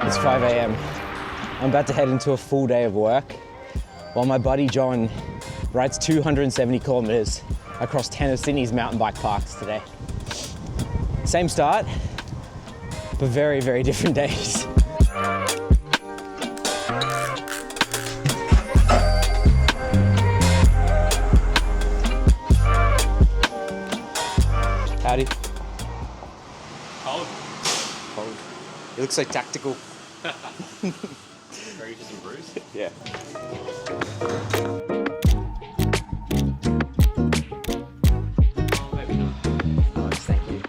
It's 5 a.m. I'm about to head into a full day of work while my buddy John rides 270 kilometers across 10 of Sydney's mountain bike parks today. Same start, but very, very different days. Howdy. Cold. Cold. It looks so tactical. Ready for some brews? Yeah. Maybe not. Nice, thank you.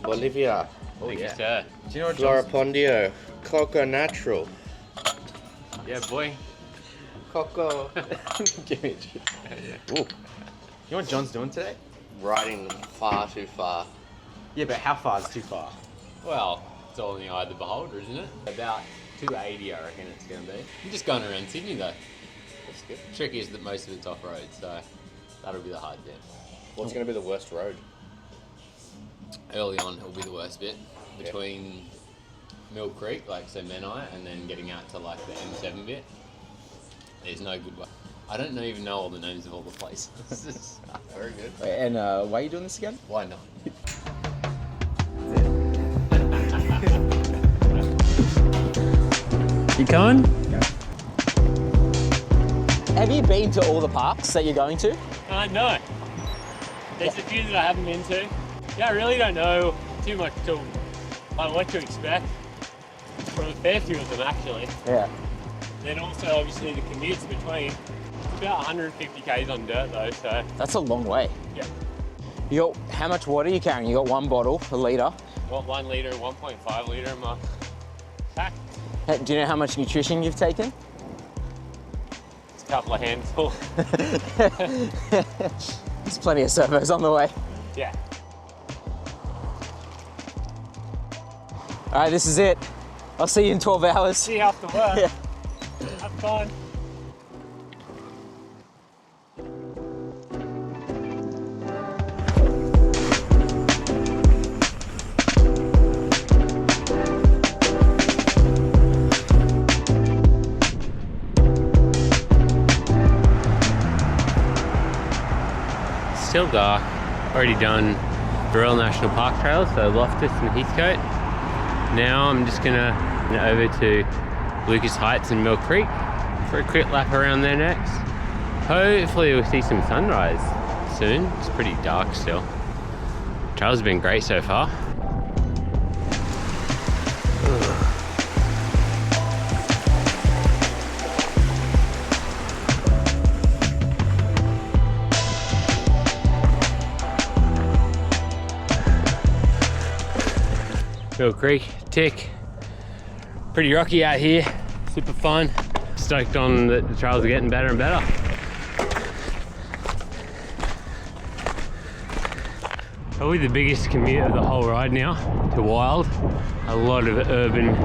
Bolivia, Thank you, sir. Do you know what Floripondio, Coco Natural. Yeah, boy. Coco. Give me a chip. Ooh. You know what John's doing today? Riding far too far. Yeah, but how far is too far? Well, it's all in the eye of the beholder, isn't it? About 280, I reckon it's going to be. I'm just going around Sydney, though. That's good. Trick is that most of it's off-road, so that'll be the hard bit. What's going to be the worst road? Early on, it'll be the worst bit. Between Mill Creek, like, so Menai, and then getting out to, like, the M7 bit. There's no good way. I don't even know all the names of all the places. Very good. Wait, and why are you doing this again? Why not? You coming? Have you been to all the parks that you're going to? No. There's a few that I haven't been to. Yeah, I really don't know too much to what to expect from a fair few of them, actually. Yeah. Then also, obviously, the commutes between. It's about 150 k's on dirt, though, so That's a long way. yeah. You got, how much water are you carrying? You got one bottle, a litre. What, 1 litre, 1.5 litre in my pack? Do you know how much nutrition you've taken? It's a couple of handfuls. There's plenty of servos on the way. Yeah. All right, this is it. I'll see you in 12 hours. See you after work. Yeah. Have fun. Still dark. Already done the Royal National Park Trail, so Loftus and Heathcoate. Now I'm just gonna over to Lucas Heights and Mill Creek for a quick lap around there next. Hopefully we'll see some sunrise soon. It's pretty dark still. Trails have been great so far. Mill Creek, tick. Pretty rocky out here, super fun. Stoked on that the trails are getting better and better. Probably the biggest commute of the whole ride now to Wylde. A lot of urban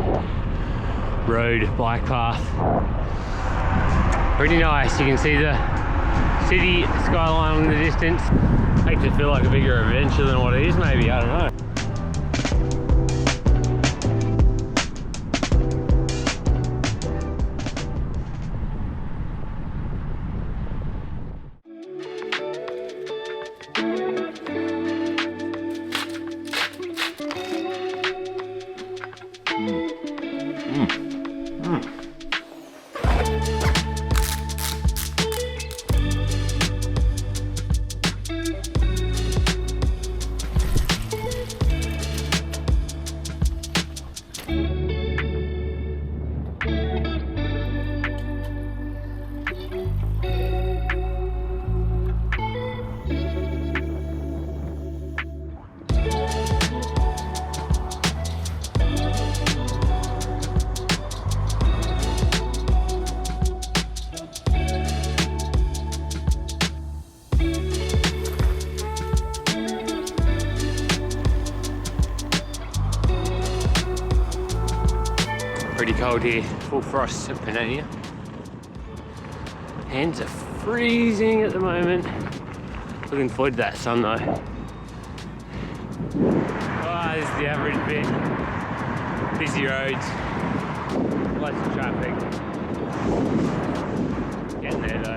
road bike path. Pretty nice, you can see the city skyline in the distance. Makes it feel like a bigger adventure than what it is maybe, I don't know. Pretty cold here, full frost at Panania. Hands are freezing at the moment. Looking forward to that sun though. Oh, this is the average bit. Busy roads. Lots of traffic. Getting there though.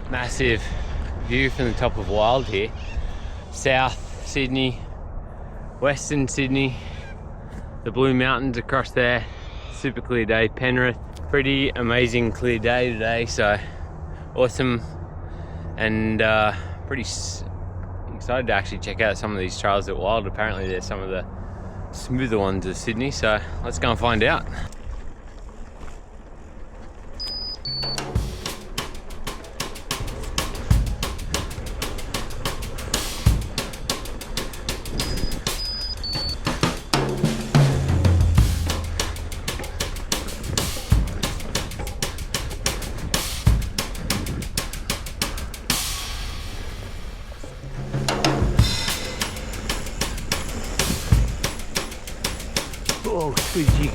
Massive view from the top of Wylde here. South Sydney, Western Sydney, the Blue Mountains across there. Super clear day. Penrith, pretty amazing clear day today, so awesome, and pretty excited to actually check out some of these trails at Wylde. Apparently they're some of the smoother ones of Sydney, so let's go and find out. Oh, squeegee.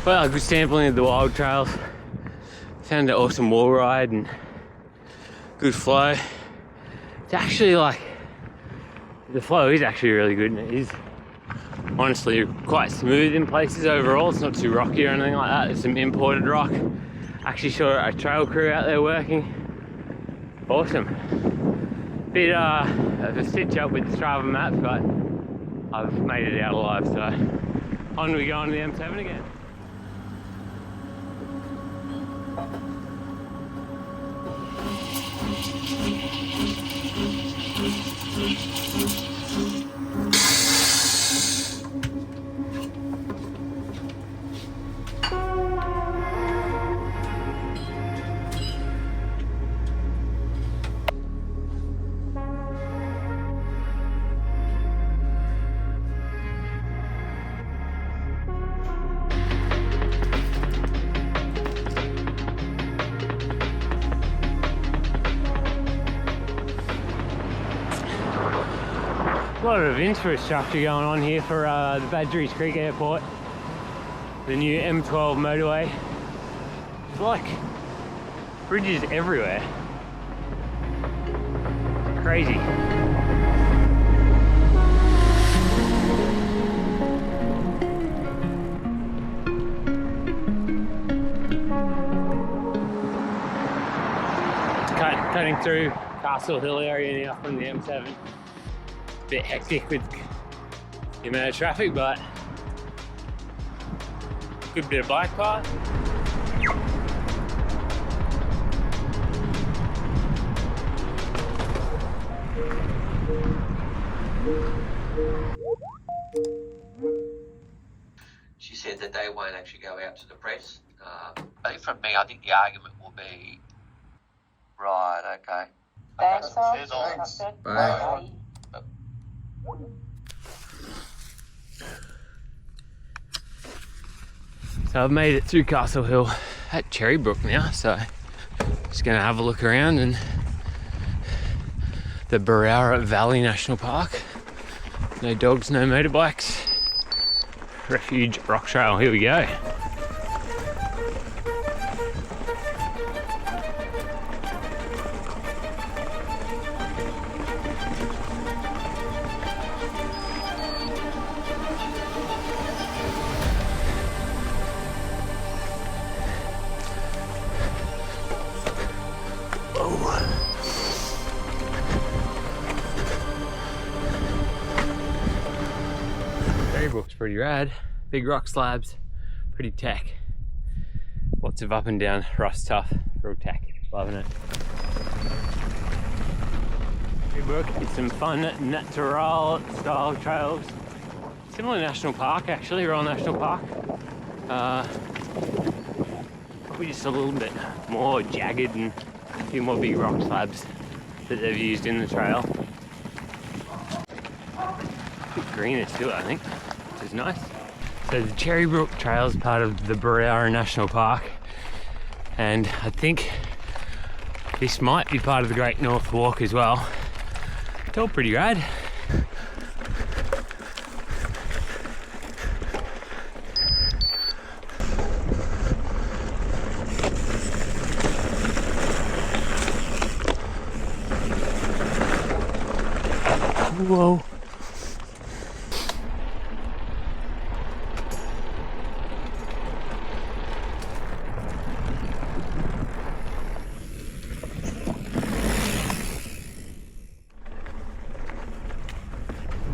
Well, a good sampling of the Wylde trails. Found an awesome wall ride and good flow. It's actually like, the flow is actually really good, and it is honestly quite smooth in places overall. It's not too rocky or anything like that. There's some imported rock. Actually saw a trail crew out there working. Awesome. Bit of a stitch up with the Strava map, but I've made it out alive, so on we go on the M7 again. A lot of infrastructure going on here for the Badgerys Creek Airport, the new M12 motorway. It's like bridges everywhere. Crazy. Cutting through Castle Hill area now from the M7. Bit hectic with the amount of traffic, but good bit of bike path. She said that they won't actually go out to the press. From me, I think the argument will be, right, okay. Thanks, Cheers, all. Bye. So I've made it through Castle Hill at Cherrybrook now, so just gonna have a look around and the Barara Valley National Park. No dogs, no motorbikes. Refuge Rock Trail, here we go. Cherrybrook's pretty rad. Big rock slabs, pretty tech. Lots of up and down, rough stuff, real tech. Loving it. Cherrybrook is some fun natural style trails. Similar to National Park actually, Royal National Park. Probably just a little bit more jagged and a few more big rock slabs that they've used in the trail. A bit greener too, I think, which is nice. So the Cherrybrook Trail is part of the Barara National Park, and I think this might be part of the Great North Walk as well. It's all pretty rad. Whoa.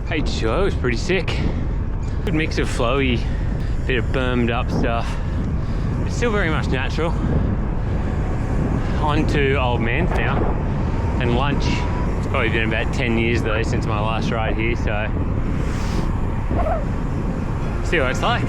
H2O is pretty sick. Good mix of flowy, bit of bermed up stuff. It's still very much natural. On to Old Man's now, and lunch. It's probably been about 10 years though since my last ride here, so see what it's like.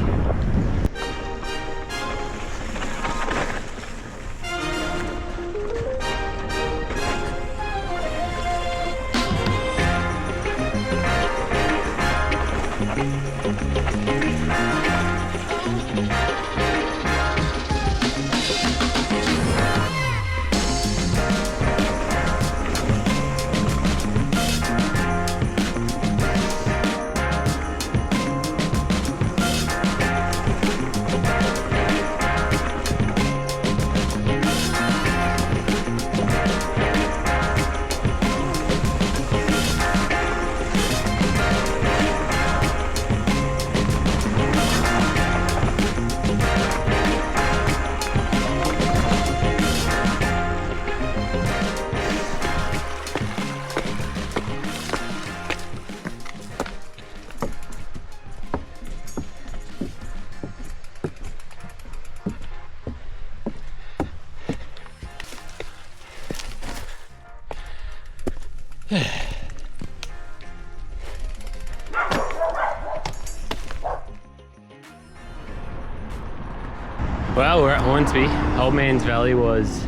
Well, we're at Hornsby. Old Man's Valley was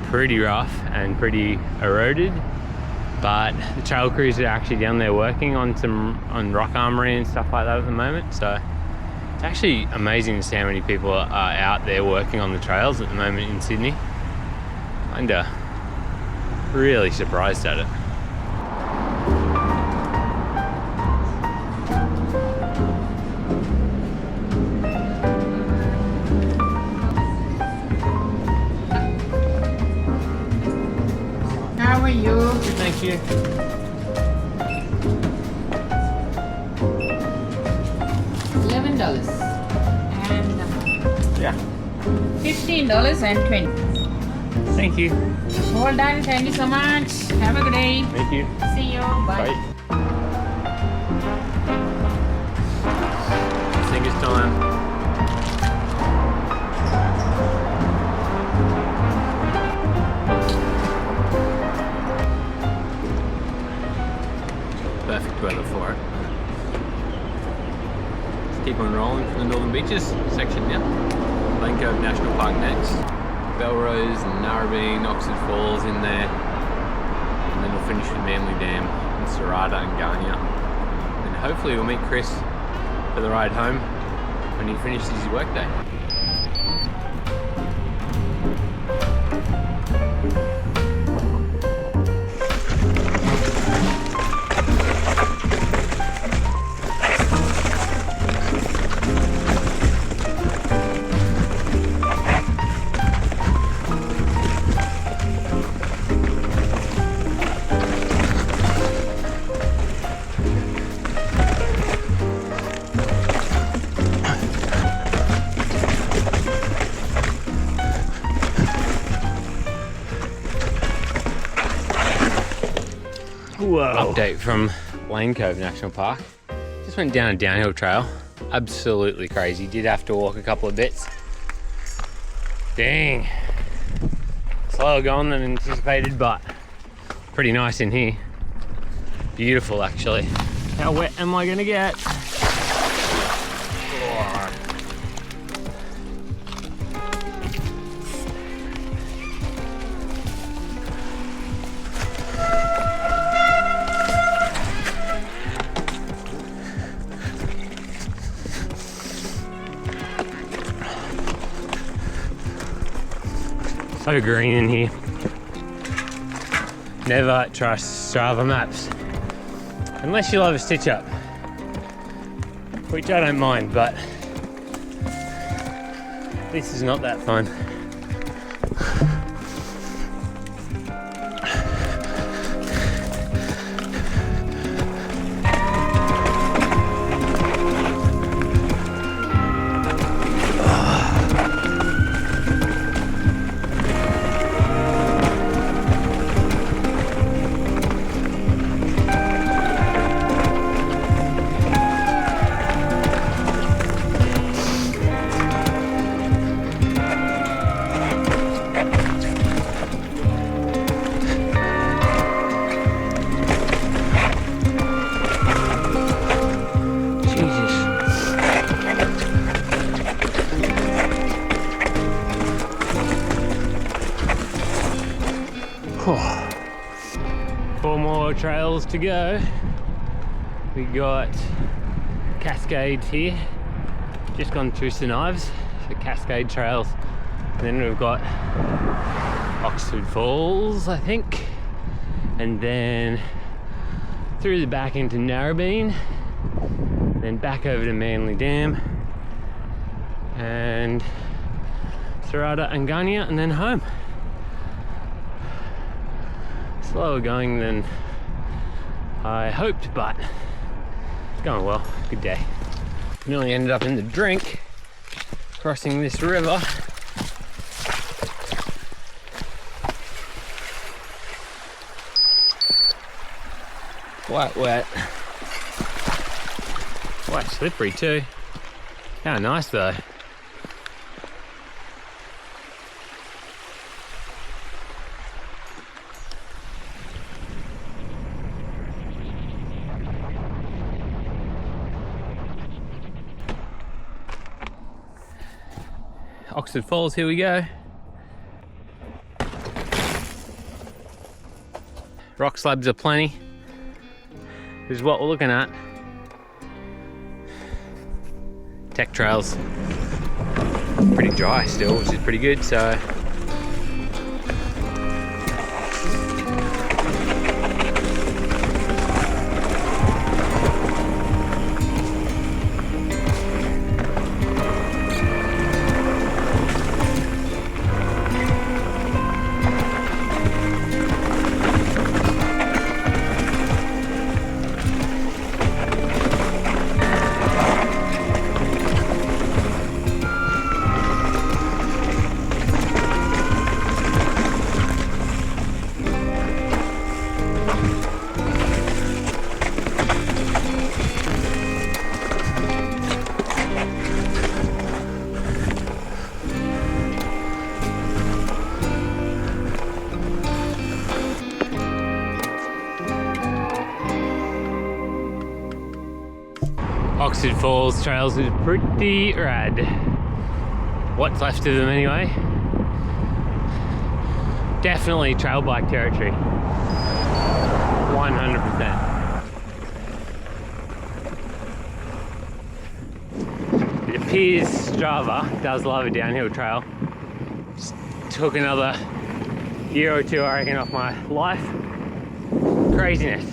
pretty rough and pretty eroded, but the trail crews are actually down there working on rock armory and stuff like that at the moment. So it's actually amazing to see how many people are out there working on the trails at the moment in Sydney. Kinda really surprised at it. How are you? Thank you. $11 and Yeah. $15.20. Thank you. All done. Thank you so much. Have a good day. Thank you. See you. Bye. Bye. weather for it. Let's keep on rolling for the Northern Beaches section now. Cove National Park next. Belrose and Narabeen, Oxford Falls in there. And then we'll finish with Manly Dam and Serrata and Garnia. And hopefully we'll meet Chris for the ride home when he finishes his workday. Whoa. Update from Cove National Park. Just went down a downhill trail. Absolutely crazy. Did have to walk a couple of bits. Dang. Slower going than anticipated, but pretty nice in here. Beautiful, actually. How wet am I gonna get? So green in here. Never trust Strava maps. Unless you love a stitch up. Which I don't mind, but this is not that fun. Four more trails to go. We got Cascades here, just gone through St Ives, so Cascade trails. And then we've got Oxford Falls, I think, and then through the back into Narabeen, then back over to Manly Dam, and Serrata and Garnia, and then home. Slower going than I hoped, but it's going well. Good day. Nearly ended up in the drink crossing this river. Quite wet. Quite slippery too. How nice though. Oxford Falls, here we go. Rock slabs are plenty. This is what we're looking at. Tech trails. Pretty dry still, which is pretty good, so. Oxford Falls trails is pretty rad. What's left of them anyway. Definitely trail bike territory. 100%. It appears Strava does love a downhill trail. Just took another year or two, I reckon, off my life. Craziness.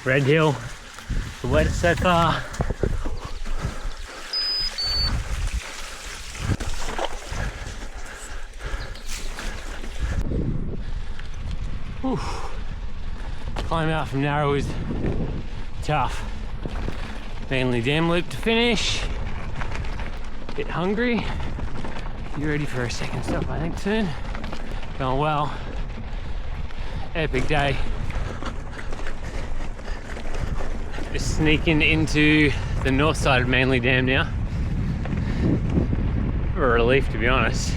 Red Hill, the weather's so far. Whew. Climb out from Narrow is tough. Manly Dam Loop to finish. Bit hungry. You ready for a second stop, I think, soon. Going well. Epic day. Just sneaking into the north side of Manly Dam now. A relief, to be honest.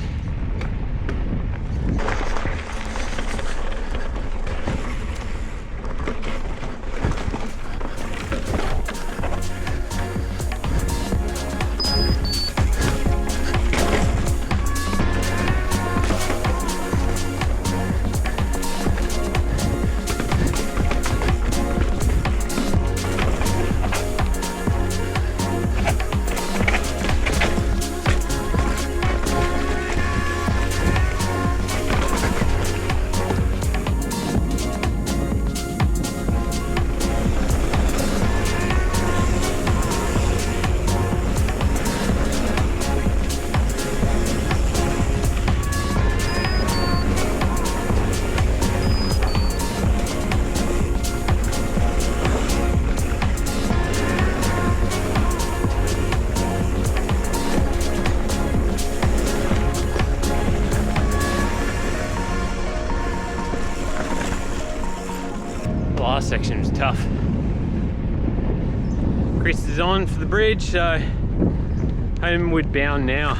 Last section was tough. Chris is on for the bridge, so homeward bound now.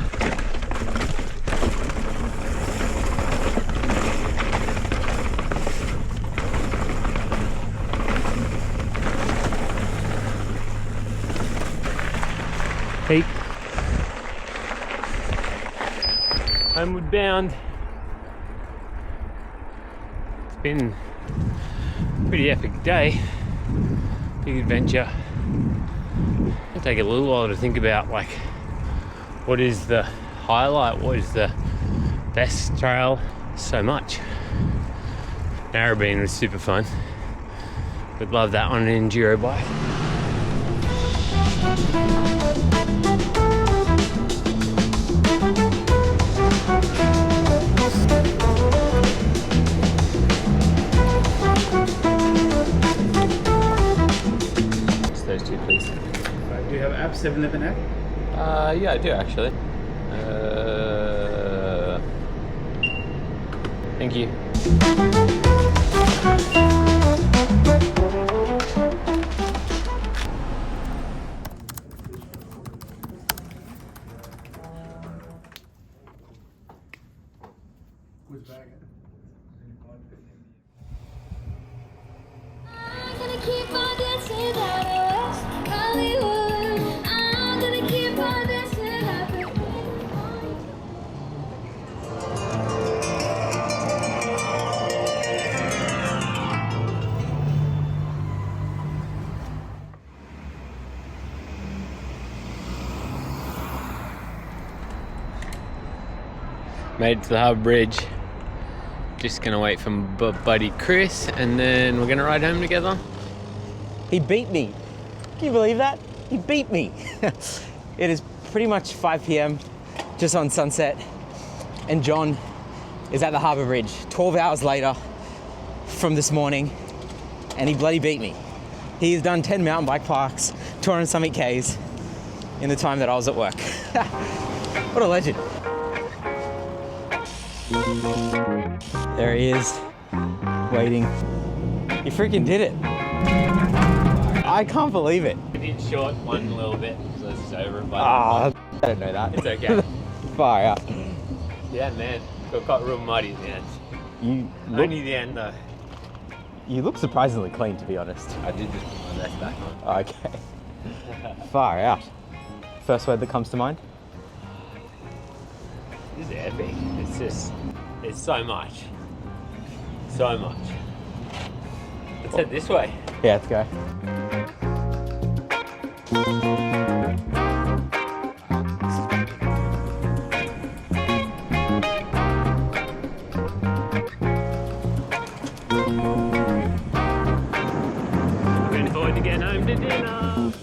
Peak. Homeward bound. It's been Pretty epic day. Big adventure. It'll take a little while to think about like what is the highlight, what is the best trail. So much. Narabeen was super fun. Would love that on an enduro bike. Just those two, please. Do you have app 711 app? Yeah, I do actually. Thank you. I'm gonna keep on dancing out of West Hollywood. I'm gonna keep on dancing out of Made it to the Harbour Bridge. Just gonna wait for my buddy Chris and then we're gonna ride home together. He beat me. Can you believe that? He beat me. It is pretty much 5 p.m, just on sunset, and John is at the Harbour Bridge 12 hours later from this morning, and he bloody beat me. He's done 10 mountain bike parks, 200 something Ks in the time that I was at work. What a legend. There he is, waiting. You freaking did it. I can't believe it. I did short one little bit, so this is over. But I don't know that. it's okay. Far out. Yeah, man. Got real muddy at the end. You look, Only the end though. you look surprisingly clean, to be honest. I did just put my vest back on. Okay. Far out. First word that comes to mind? This is epic. It's just, it's so much. So much. Let's head this way. Yeah, let's go. Looking forward to getting home to dinner.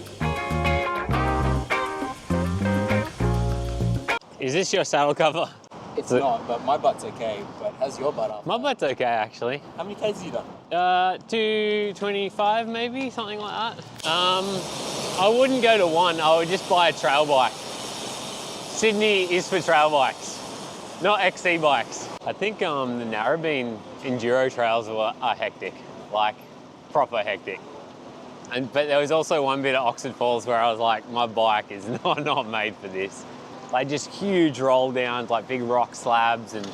Is this your saddle cover? It's not, but my butt's okay. But how's your butt up? My butt's okay actually. How many Ks have you done? 225 maybe, something like that. I wouldn't go to one, I would just buy a trail bike. Sydney is for trail bikes, not XC bikes. I think the Narabeen enduro trails are hectic, like proper hectic. But there was also one bit at Oxford Falls where I was like, my bike is not made for this. Like just huge roll downs, like big rock slabs, and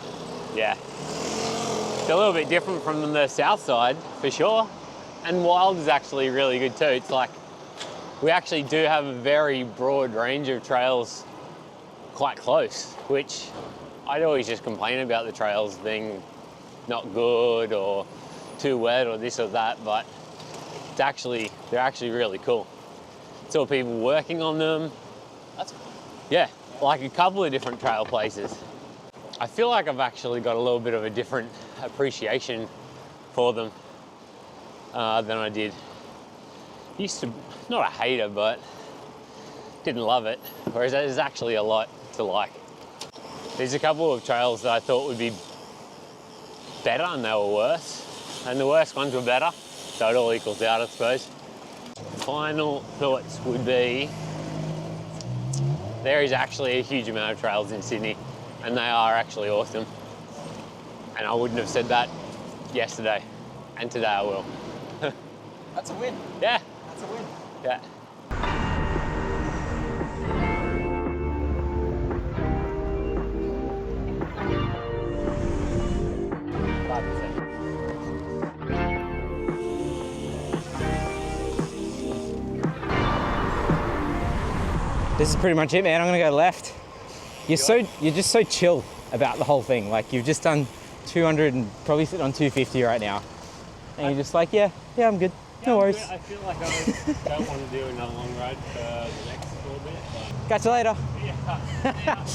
yeah. It's a little bit different from the south side, for sure. And Wylde is actually really good too. It's like, we actually do have a very broad range of trails quite close, which I'd always just complain about the trails being not good or too wet or this or that, but they're actually really cool. Saw people working on them. That's cool. Yeah, like a couple of different trail places. I feel like I've actually got a little bit of a different appreciation for them than I did. Used to, not a hater, but didn't love it. Whereas there's actually a lot to like. There's a couple of trails that I thought would be better and they were worse. And the worst ones were better, so it all equals out, I suppose. Final thoughts would be, there is actually a huge amount of trails in Sydney and they are actually awesome. And I wouldn't have said that yesterday, and today I will. That's a win. Yeah. That's a win. Yeah. This is pretty much it, man. I'm gonna go left. You're just so chill about the whole thing. Like you've just done 200 and probably sitting on 250 right now. And you're just like, yeah, I'm good. Yeah, No I'm worries. good. I feel like I don't want to do another long ride for the next little bit. But Catch you later. yeah.